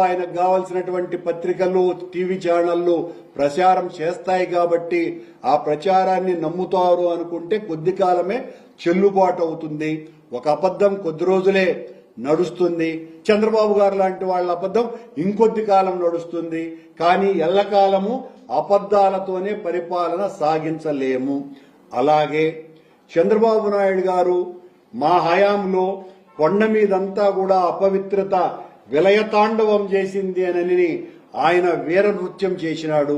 ఆయనకు కావాల్సినటువంటి పత్రికలు టీవీ ఛానళ్లు ప్రచారం చేస్తాయి కాబట్టి ఆ ప్రచారాన్ని నమ్ముతారు అనుకుంటే కొద్ది కాలమే చెల్లుబాటు అవుతుంది. ఒక అబద్ధం కొద్ది రోజులే నడుస్తుంది. చంద్రబాబు గారు లాంటి వాళ్ళ అబద్ధం ఇంకొద్ది కాలం నడుస్తుంది. కానీ ఎల్లకాలము అబద్దాలతోనే పరిపాలన సాగించలేము. అలాగే చంద్రబాబు నాయుడు గారు మా హయాంలో కొండ మీదంతా కూడా అపవిత్రత విలయతాండవం చేసింది అని ఆయన వీర నృత్యం చేసినాడు.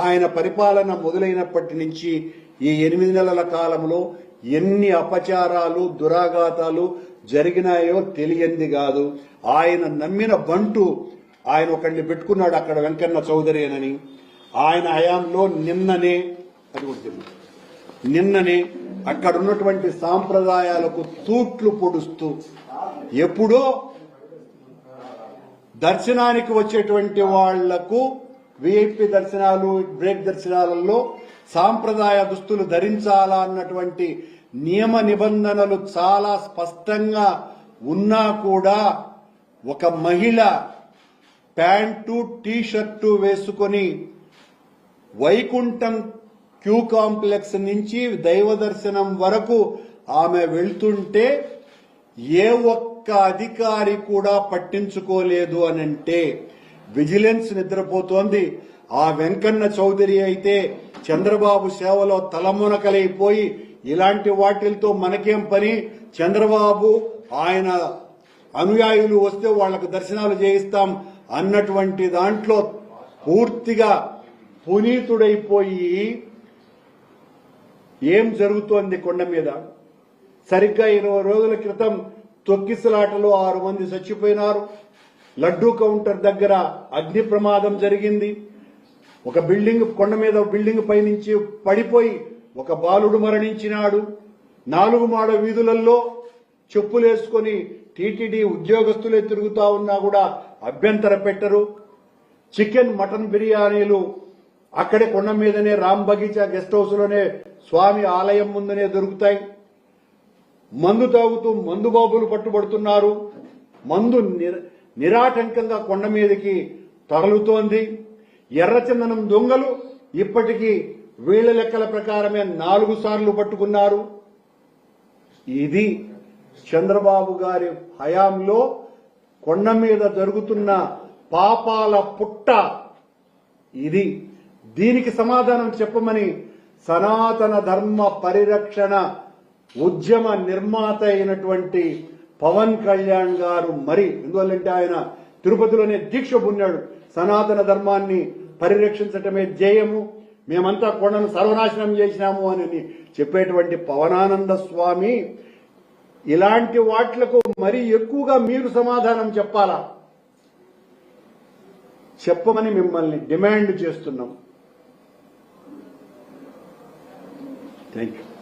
ఆయన పరిపాలన మొదలైనప్పటి నుంచి ఈ 8 నెలల కాలంలో ఎన్ని అపచారాలు దురాఘాతాలు జరిగినాయో తెలియంది కాదు. ఆయన నమ్మిన బంటు ఆయన ఒకరిని పెట్టుకున్నాడు అక్కడ, వెంకన్న చౌదరి అని. ఆయన హయాంలో నిన్ననే అక్కడ ఉన్నటువంటి సాంప్రదాయాలకు తూట్లు పొడుస్తూ ఎప్పుడో దర్శనానికి వచ్చేటువంటి వాళ్లకు విఐపి దర్శనాలు బ్రేక్ దర్శనాలలో సాంప్రదాయ దుస్తులు ధరించాలా అన్నటువంటి నియమ నిబంధనలు చాలా స్పష్టంగా ఉన్నా కూడా ఒక మహిళ ప్యాంటు టీ షర్టు వేసుకొని వైకుంఠం క్యూ కాంప్లెక్స్ నుంచి దైవ దర్శనం వరకు ఆమె వెళ్తుంటే ఏ ఒక్క అధికారి కూడా పట్టించుకోలేదు అనంటే విజిలెన్స్ నిద్రపోతోంది. ఆ వెంకన్న చౌదరి అయితే చంద్రబాబు సేవలో తలమునకలైపోయి ఇలాంటి వాటిలతో మనకేం పని, చంద్రబాబు ఆయన అనుయాయులు వస్తే వాళ్లకు దర్శనాలు చేయిస్తాం అన్నటువంటి దాంట్లో పూర్తిగా పునీతుడైపోయి ఏం జరుగుతోంది కొండ మీద. సరిగ్గా 20 రోజుల క్రితం తొక్కిసలాటలో 6 మంది చచ్చిపోయినారు. లడ్డూ కౌంటర్ దగ్గర అగ్ని ప్రమాదం జరిగింది. ఒక బిల్డింగ్ కొండ మీద బిల్డింగ్ పైనుంచి పడిపోయి ఒక బాలుడు మరణించినాడు. 4 మాడ వీధులలో చెప్పులేసుకొని టీటీడీ ఉద్యోగస్తులే తిరుగుతా ఉన్నా కూడా అభ్యంతర పెట్టరు. చికెన్ మటన్ బిర్యానీలు అక్కడే కొండ మీదనే రామ్ బగీచా గెస్ట్ హౌస్ లోనే స్వామి ఆలయం ముందునే దొరుకుతాయి. మందు తాగుతూ మందు బాబులు పట్టుబడుతున్నారు. మందు నిరాటంకంగా కొండ మీదకి తగలుతోంది. ఎర్రచందనం దొంగలు ఇప్పటికీ వీళ్ల లెక్కల ప్రకారమే 4 సార్లు పట్టుకున్నారు. ఇది చంద్రబాబు గారి హయాంలో కొండ మీద జరుగుతున్న పాపాల పుట్ట. ఇది దీనికి సమాధానం చెప్పమని సనాతన ధర్మ పరిరక్షణ ఉద్యమ నిర్మాత అయినటువంటి పవన్ కళ్యాణ్ గారు ఎందువల్లంటే ఆయన తిరుపతిలోనే దీక్ష పొందాడు. సనాతన ధర్మాన్ని పరిరక్షించటమే ధ్యేయము, మేమంతా కొండను సర్వనాశనం చేసినాము అని చెప్పేటువంటి పవనానంద స్వామి ఇలాంటి వాట్లకు మరీ ఎక్కువగా మీరు సమాధానం చెప్పమని మిమ్మల్ని డిమాండ్ చేస్తున్నాం. Thank you.